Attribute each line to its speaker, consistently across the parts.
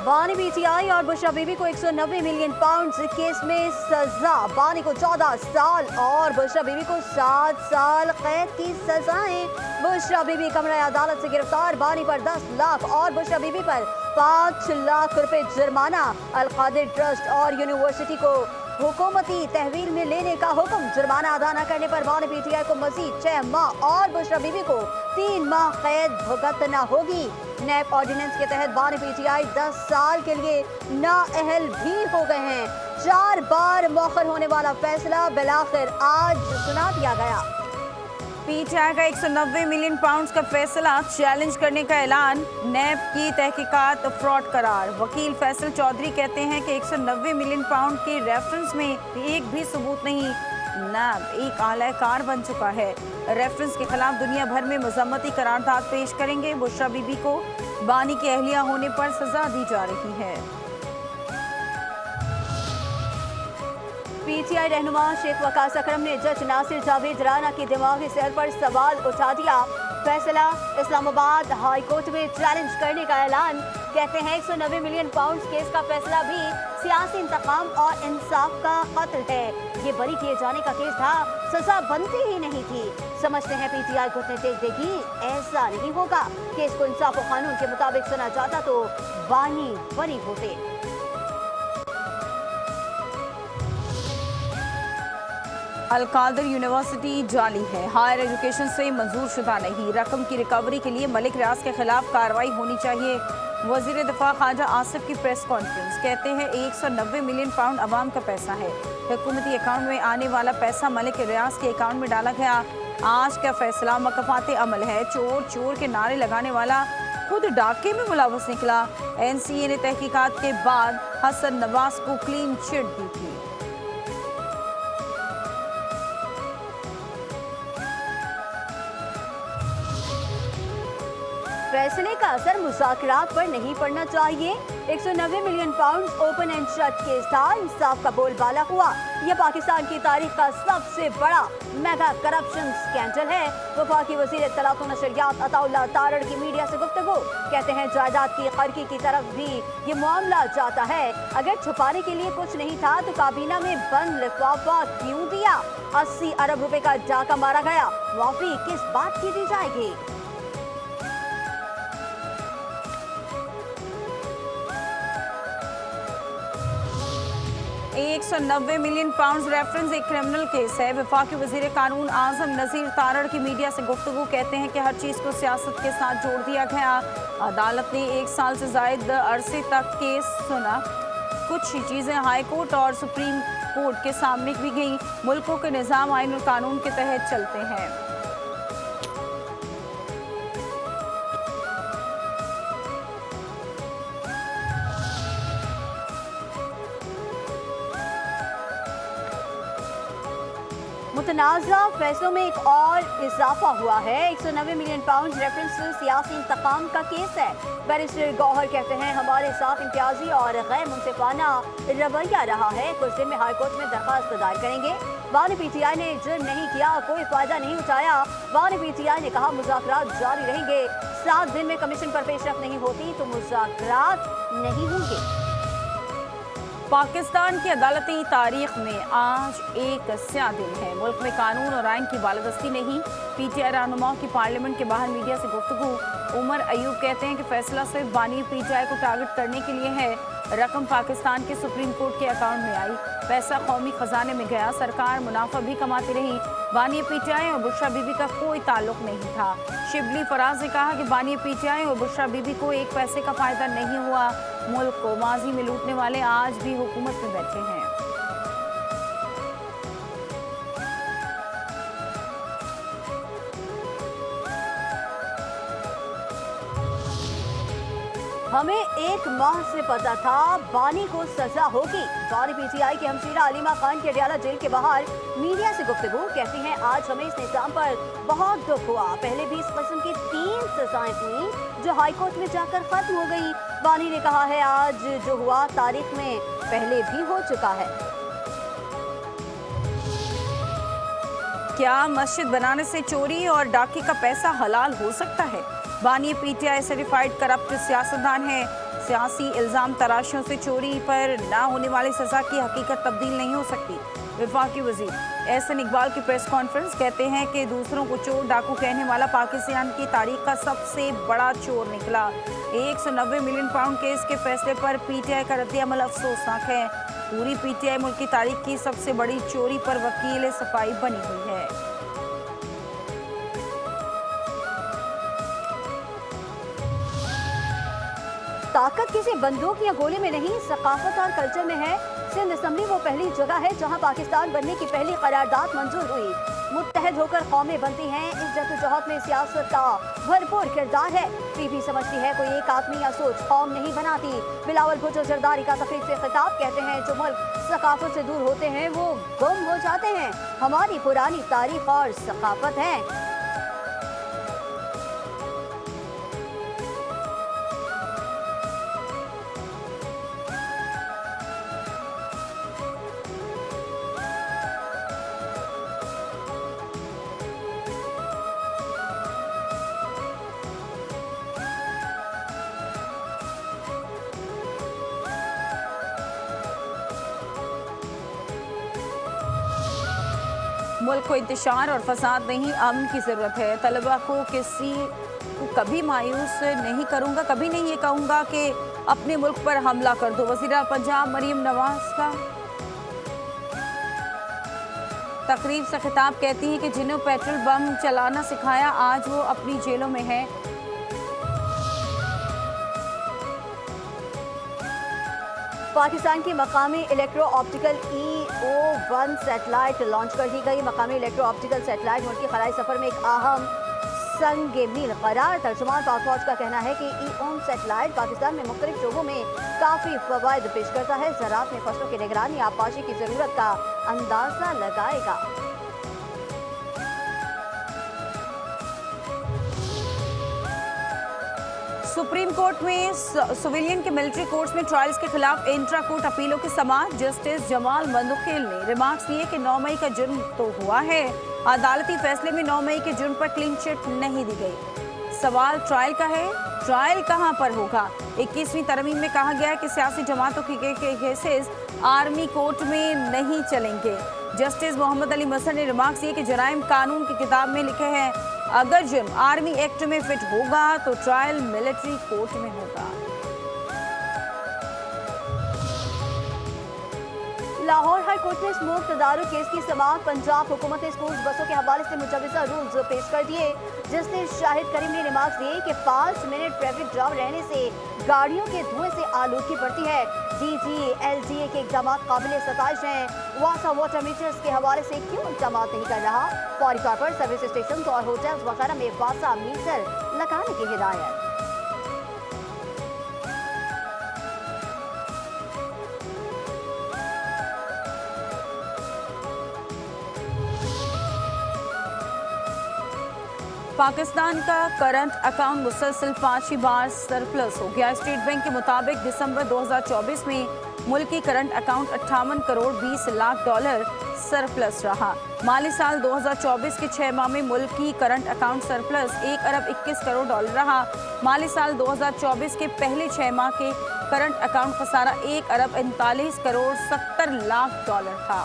Speaker 1: बानी पीटीआई और बुशरा बीबी को 190 मिलियन पाउंड केस में सजा। बानी को 14 साल और बुशरा बीबी को 7 साल कैद की सजाएं। बुशरा बीबी कमरा अदालत से गिरफ्तार। बानी पर 10 लाख और बुशरा बीबी पर 5 लाख रुपए जुर्माना। अल कादिर ट्रस्ट और यूनिवर्सिटी को हुकूमती तहवील में लेने का हुक्म। जुर्माना अदा न करने पर बानी पीटीआई को मजीद 6 माह और बुशरा बीबी को 3 माह कैद भुगतना होगी। नैब ऑर्डिनेंस के तहत बानी पीटीआई 10 साल के लिए नाअहल भी हो गए हैं। 4 बार मौखर होने वाला फैसला बिलाखिर आज सुना दिया गया।
Speaker 2: पीटीआई का 190 मिलियन पाउंड का फैसला चैलेंज करने का ऐलान। नैब की तहकीकात फ्रॉड करार। वकील फैसल चौधरी कहते हैं कि 190 मिलियन पाउंड के रेफरेंस में एक भी सबूत नहीं। नैब एक आलाकार बन चुका है। रेफरेंस के खिलाफ दुनिया भर में मजम्मती करारदाद पेश करेंगे। बुशरा बीबी को बानी की अहलिया होने पर सजा दी जा रही है।
Speaker 1: पीटीआई रहनुमा शेख वकास अकरम ने जज नासिर जावेद राना की दिमागी सेहत पर सवाल उठा दिया। फैसला इस्लामाबाद हाई कोर्ट में चैलेंज करने का ऐलान। कहते हैं 190 मिलियन पाउंड केस का फैसला भी सियासी इंतकाम और इंसाफ का कत्ल है। ये बरी किए जाने का केस था, सजा बनती ही नहीं थी। समझते हैं पीटीआई घुटने टेक देगी, ऐसा नहीं होगा। केस को इंसाफ और कानून के मुताबिक सुना जाता तो बानी बरी होते।
Speaker 2: अल कादिर यूनिवर्सिटी जाली है, हायर एजुकेशन से मंजूर शुदा नहीं। रकम की रिकवरी के लिए मलिक रियाज के खिलाफ कार्रवाई होनी चाहिए। वजीर दिफा ख्वाजा आसिफ की प्रेस कॉन्फ्रेंस। कहते हैं 190 मिलियन पाउंड अवाम का पैसा है। हुकूमती अकाउंट में आने वाला पैसा मलिक रियाज के अकाउंट में डाला गया। आज का फैसला मकफाते अमल है। चोर चोर के नारे लगाने वाला खुद डाके में मुलव्वस निकला। NCA ने तहकीकात के बाद हसन नवाज को क्लीन चिट दी थी।
Speaker 1: फैसले का असर मुज़ाकरात पर नहीं पड़ना चाहिए। 190 million pound open and shut case था। इंसाफ का बोलबाला हुआ। यह पाकिस्तान की तारीख का सबसे बड़ा मेगा करप्शन स्कैंडल है। वफाकी वज़ीर इत्तलात व नशरियात अताउल्लाह तारड़ की मीडिया से गुफ्तगू। कहते हैं जायदाद की खर्की की तरफ भी ये मामला जाता है। अगर छुपाने के लिए कुछ नहीं था तो काबीना में बंद लिफाफा क्यों दिया? 80 अरब रुपए का डाका मारा गया। माफी किस बात की दी जाएगी?
Speaker 2: 190 मिलियन पाउंड रेफरेंस एक क्रिमिनल केस है। वफाकी वजीर कानून आजम नज़ीर तारड़ की मीडिया से गुफ्तगू। कहते हैं कि हर चीज़ को सियासत के साथ जोड़ दिया गया। अदालत ने 1 साल से जायद अरसे तक केस सुना। कुछ चीज़ें हाई कोर्ट और सुप्रीम कोर्ट के सामने भी गई। मुल्कों के निज़ाम आइन और कानून के तहत चलते हैं।
Speaker 1: मुतनाज़ा फैसलों में एक और इजाफा हुआ है। 190 मिलियन पाउंड रेफरेंस सियासी इंतकाम का केस है। बैरिस्टर गौहर कहते हैं हमारे साथ इम्तियाजी और गैर मुनसिफाना रवैया रहा है। कुछ दिन में हाई कोर्ट में दरखास्त दायर करेंगे। बानी पीटीआई ने जुर्म नहीं किया, कोई फायदा नहीं उठाया। बानी पीटीआई ने कहा मुज़ाकरात जारी रहेंगे। 7 दिन में कमीशन पर पेशरफ नहीं होती तो मुज़ाकरात नहीं होंगे।
Speaker 2: पाकिस्तान की अदालती तारीख में आज एक स्या दिन है। मुल्क में कानून और आइन की बालादस्ती नहीं। पीटीआई रहनुमाओं की पार्लियामेंट के बाहर मीडिया से गुफ्तगू। उमर अयूब कहते हैं कि फैसला सिर्फ बानी पीटीआई को टारगेट करने के लिए है। रकम पाकिस्तान के सुप्रीम कोर्ट के अकाउंट में आई। पैसा कौमी खजाने में गया। सरकार मुनाफा भी कमाती रही। बानी पीटीआई और बुशरा बीबी का कोई ताल्लुक नहीं था। शिबली फराज ने कहा कि बानी पीटीआई और बुशरा बीबी को एक पैसे का फायदा नहीं हुआ। मुल्क को माजी में लूटने वाले आज भी हुकूमत में बैठे हैं।
Speaker 1: हमें 1 माह से पता था बानी को सजा होगी। बानी पीटीआई की हमशीरा अलीमा खान के अडयाला जेल के बाहर मीडिया से गुफ्तगू। कहती हैं आज हमें इस निजाम पर बहुत दुख हुआ। पहले भी इस किस्म की 3 सजाएं हुई जो हाई कोर्ट में जाकर खत्म हो गई। बानी ने कहा है आज जो हुआ तारीख में पहले भी हो चुका है।
Speaker 2: क्या मस्जिद बनाने से चोरी और डाके का पैसा हलाल हो सकता है? बानी पीटीआई सर्टिफाइड करप्ट सियासतदान है। सियासी इल्ज़ाम तराशियों से चोरी पर ना होने वाली सज़ा की हकीकत तब्दील नहीं हो सकती। वफाकी वज़ीर एहसन इकबाल की प्रेस कॉन्फ्रेंस कहते हैं कि दूसरों को चोर डाकू कहने वाला पाकिस्तान की तारीख का सबसे बड़ा चोर निकला। 190 मिलियन पाउंड केस के फैसले पर पीटीआई का रद्द-ए-अमल अफसोसनाक है। पूरी पीटीआई मुल्क की तारीख की सबसे बड़ी चोरी पर वकील सफाई बनी हुई है।
Speaker 1: ताकत किसी बंदूक या गोली में नहीं, सकाफत और कल्चर में है। सिंध असम्बली वो पहली जगह है जहां पाकिस्तान बनने की पहली करारदाद मंजूर हुई। मुत्तहद होकर कौमें बनती हैं। इस जद्दोजहद में सियासत का भरपूर किरदार है। पीपी समझती है कोई एक आदमी या सोच कौम नहीं बनाती। बिलावल भुट्टो जरदारी का तकरीब से खिताब कहते हैं जो मुल्क सकाफत से दूर होते हैं वो गुम हो जाते हैं। हमारी पुरानी तारीख और सकाफत है।
Speaker 2: मुल्क को इंतशार और फसाद नहीं, अमन की ज़रूरत है। तलबा को किसी को कभी मायूस नहीं करूँगा, कभी नहीं ये कहूँगा कि अपने मुल्क पर हमला कर दो। वज़ीर पंजाब मरीम नवाज का तकरीब से खिताब कहती हैं कि जिन्हें पेट्रोल बम चलाना सिखाया आज वो अपनी जेलों में है।
Speaker 1: पाकिस्तान की मकामी electro optical EO-1 satellite launch कर दी गई। मकामी इलेक्ट्रो ऑप्टिकल सैटेलाइट मुल्क के खलाई सफर में एक अहम संग मील करार। तर्जुमान पाक फौज का कहना है कि EO सैटेलाइट पाकिस्तान में मुख्तलिफ शोबों में काफ़ी फवायद पेश करता है। ज़राअत में फसलों की निगरानी आबपाशी की ज़रूरत का अंदाज़ा लगाएगा।
Speaker 2: सुप्रीम कोर्ट में सिविलियन के मिलिट्री कोर्ट्स में ट्रायल्स के खिलाफ इंट्रा कोर्ट अपीलों की समाअत। जस्टिस जमाल मंदुखेल ने रिमार्क्स दिए कि 9 मई का जुर्म तो हुआ है, अदालती फैसले में 9 मई के जुर्म पर क्लीन चिट नहीं दी गई। सवाल ट्रायल का है, ट्रायल कहां पर होगा? 21वीं तरमीम में कहा गया है कि सियासी जमातों के केसेस आर्मी कोर्ट में नहीं चलेंगे। जस्टिस मोहम्मद अली मसर ने रिमार्क्स दिए कि जराइम कानून की किताब में लिखे हैं अगर जुर्म आर्मी एक्ट में फिट होगा तो ट्रायल मिलिट्री कोर्ट में होगा।
Speaker 1: लाहौर हाई कोर्ट ने स्मोक तदारुक केस की समाअत। पंजाब हुकूमत ने स्कूल बसों के हवाले से मुजवजा रूल्स पेश कर दिए। जस्टिस शाहिद करीम ने रिमार्क्स दिए कि 5 मिनट ट्रैफिक जाम रहने से गाड़ियों के धुएं से आलूदगी बढ़ती है। DGLDA के इक़दाम काबिल सताइश हैं। वासा वाटर मीटर्स के हवाले से क्यों इक़दाम नहीं कर रहा? फौरी तौर पर सर्विस स्टेशन और होटल्स वगैरह में वासा मीटर लगाने की हिदायत।
Speaker 2: पाकिस्तान का करंट अकाउंट मुसलसल 5वीं बार सरप्लस हो गया। स्टेट बैंक के मुताबिक दिसंबर 2024 में मुल्क की current account 58 crore 20 lakh dollar surplus रहा। माली साल 2024 के 6 माह में मुल्क की करंट अकाउंट सरप्लस 1 अरब 21 करोड़ डॉलर रहा। माली साल 2024 के पहले 6 माह के करंट अकाउंट खसारा 1 अरब 39 करोड़ 70 लाख डॉलर था।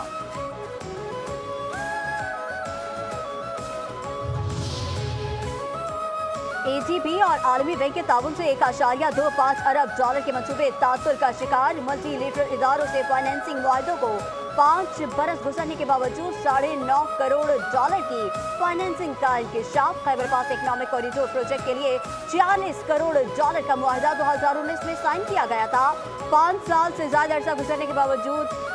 Speaker 1: ADB और आलमी बैंक के ताउन से 1.25 अरब डॉलर के मंसूबे तासुर का शिकार। मल्टीलेटरल इदारों से फाइनेंसिंग मुआहदों को 5 बरस गुजरने के बावजूद 9.5 करोड़ डॉलर की फाइनेंसिंग का इंकशाफ। खैबर पास इकोनॉमिक कॉरिडोर प्रोजेक्ट के लिए 40 करोड़ डॉलर का मुआहदा 2019 में साइन किया गया था। 5 साल से ज्यादा अरसा गुजरने के बावजूद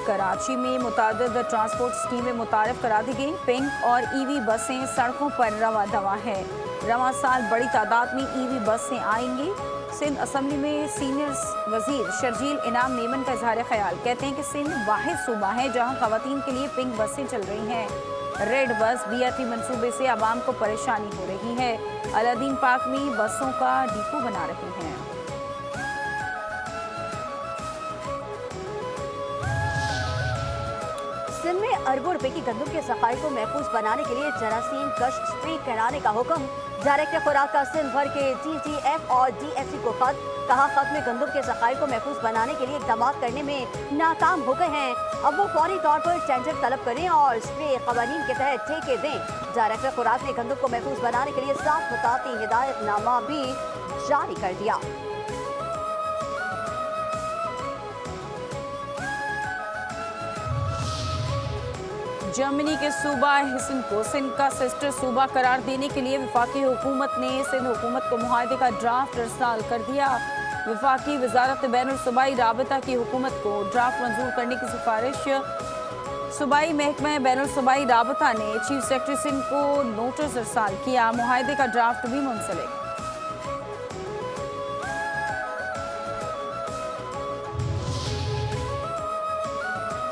Speaker 2: कराची में मुतादिद ट्रांसपोर्ट स्कीमें मुतारफ करा दी गई। पिंक और EV बसें सड़कों पर रवा दवा है। रवा साल बड़ी तादाद में EV बसें आएंगी। सिंध असम्बली में सीनियर वजीर शर्जील इनाम मेमन का इजहार ख्याल। कहते हैं कि सिंध वाहिद सूबा है जहां खवातीन के लिए पिंक बसें चल रही हैं। रेड बस BRT मंसूबे से आवाम को परेशानी हो रही है। अलादीन पार्क में बसों का डिपो बना रहे हैं।
Speaker 1: सिंध में अरबों रुपए की गंदम के ज़खायर को महफूज बनाने के लिए जरासीम कश स्प्रे कराने का हुक्म। डायरेक्टर खुराक का सिंध भर के TTF और DFC को खत। कहा खत में गंदम के ज़खायर को महफूज बनाने के लिए इक़दाम करने में नाकाम हो गए हैं। अब वो फौरी तौर पर टेंडर तलब करें और स्प्रे क़वानीन के तहत ठेके दें। डायरेक्टर खुराक ने गंदम को महफूज बनाने के लिए 7 मुताती हिदायतनामा भी जारी कर दिया।
Speaker 2: जर्मनी के सूबा हिसन को सिंध का सिस्टर सूबा करार देने के लिए वफाकी हुकूमत ने सिंध हुकूमत को मुआहदे का ड्राफ्ट अरसाल कर दिया। वफाकी वजारत बैनुल सूबाई राबता की हुकूमत को ड्राफ्ट मंजूर करने की सिफारिश सूबाई महकमा बैनुल सूबाई राबता ने चीफ सेक्रेटरी सिंध को नोटिस अरसाल किया। मुआहदे का ड्राफ्ट भी मुंसलिक।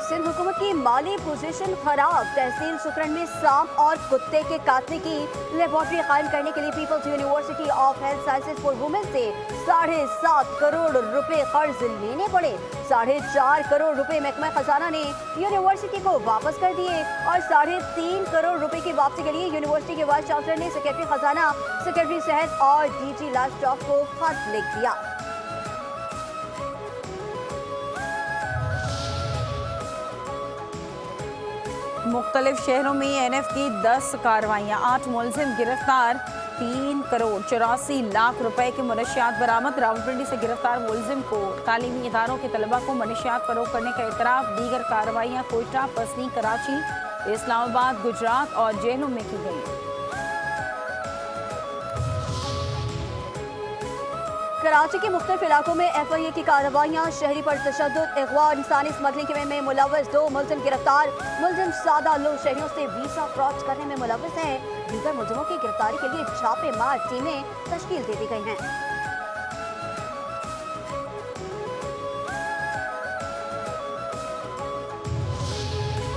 Speaker 1: सिंध हुकूमत की माली पोजीशन खराब। तहसील सुकरन में सांप और कुत्ते के काटने की लेबोरेटरी कायम करने के लिए peoples university of health sciences for women से 7.5 करोड़ रुपए कर्ज लेने पड़े। 4.5 करोड़ रुपए महकमा खजाना ने यूनिवर्सिटी को वापस कर दिए और 3.5 करोड़ रुपए की वापसी के लिए यूनिवर्सिटी के वाइस चांसलर ने सेक्रेटरी खजाना, सेक्रेटरी सेहत और DG लाइफ स्टॉक को खत लिख दिया।
Speaker 2: मुख्तलिफ शहरों में NF की 10 कार्रवाइयाँ, 8 मुलजिम गिरफ्तार, 3 करोड़ 84 लाख रुपए के मनशियात बरामद। रावलपिंडी से गिरफ्तार मुलजिम को तालीमी इदारों के तलबा को मनशियात फरोख्त करने का इतराफ़। दीगर कार्रवाइयाँ कोयटा, पसनी, कराची, इस्लामाबाद, गुजरात और जेलों में की गई।
Speaker 1: कराची के मुख्तलिफ इलाकों में FIA की कार्रवाइयाँ। शहरी पर तशद्दुद, अगवा और इंसानी स्मगलिंग में मुलव्वस 2 मुलजिम गिरफ्तार। मुलजिम सादा लोग शहरियों से वीसा फ्रॉड करने में मुलव्वस हैं। दीगर मुलजिमों की गिरफ्तारी के लिए छापेमार टीमें तश्कील दे दी गई हैं।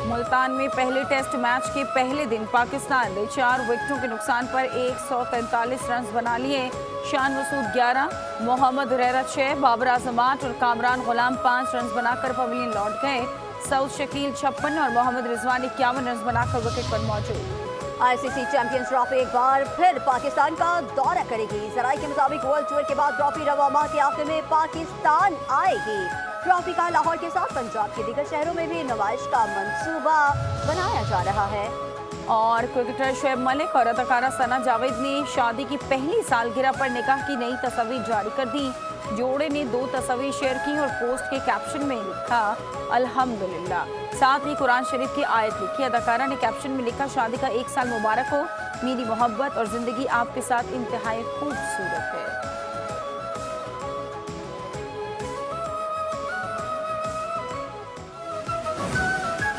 Speaker 2: मुल्तान में पहले टेस्ट मैच के पहले दिन पाकिस्तान ने 4 विकेटों के नुकसान पर 143 रन बना लिए। शान मसूद 11, मोहम्मद हुरैरा 6, बाबर आजम 8 और कामरान गुलाम 5 रन बनाकर पवेलियन लौट गए। सऊद शकील 56 और मोहम्मद रिजवान 51 रन बनाकर विकेट पर मौजूद।
Speaker 1: ICC चैंपियंस ट्रॉफी एक बार फिर पाकिस्तान का दौरा करेगी। जराये के मुताबिक वर्ल्ड टूर के बाद ट्रॉफी रवा माह के आखिर में पाकिस्तान आएगी। ट्रॉफी का लाहौर के साथ पंजाब के दीगर शहरों में भी नुमाइश का मंसूबा बनाया जा रहा है।
Speaker 2: और क्रिकेटर शोएब मलिक और अदाकारा सना जावेद ने शादी की पहली सालगिरह पर निकाह की नई तस्वीर जारी कर दी। जोड़े ने 2 तस्वीर शेयर की और पोस्ट के कैप्शन में लिखा अल्हम्दुलिल्लाह, साथ ही कुरान शरीफ की आयत लिखी। अदाकारा ने कैप्शन में लिखा, शादी का 1 साल मुबारक हो, मेरी मोहब्बत और जिंदगी आपके साथ इंतहाई खूबसूरत है।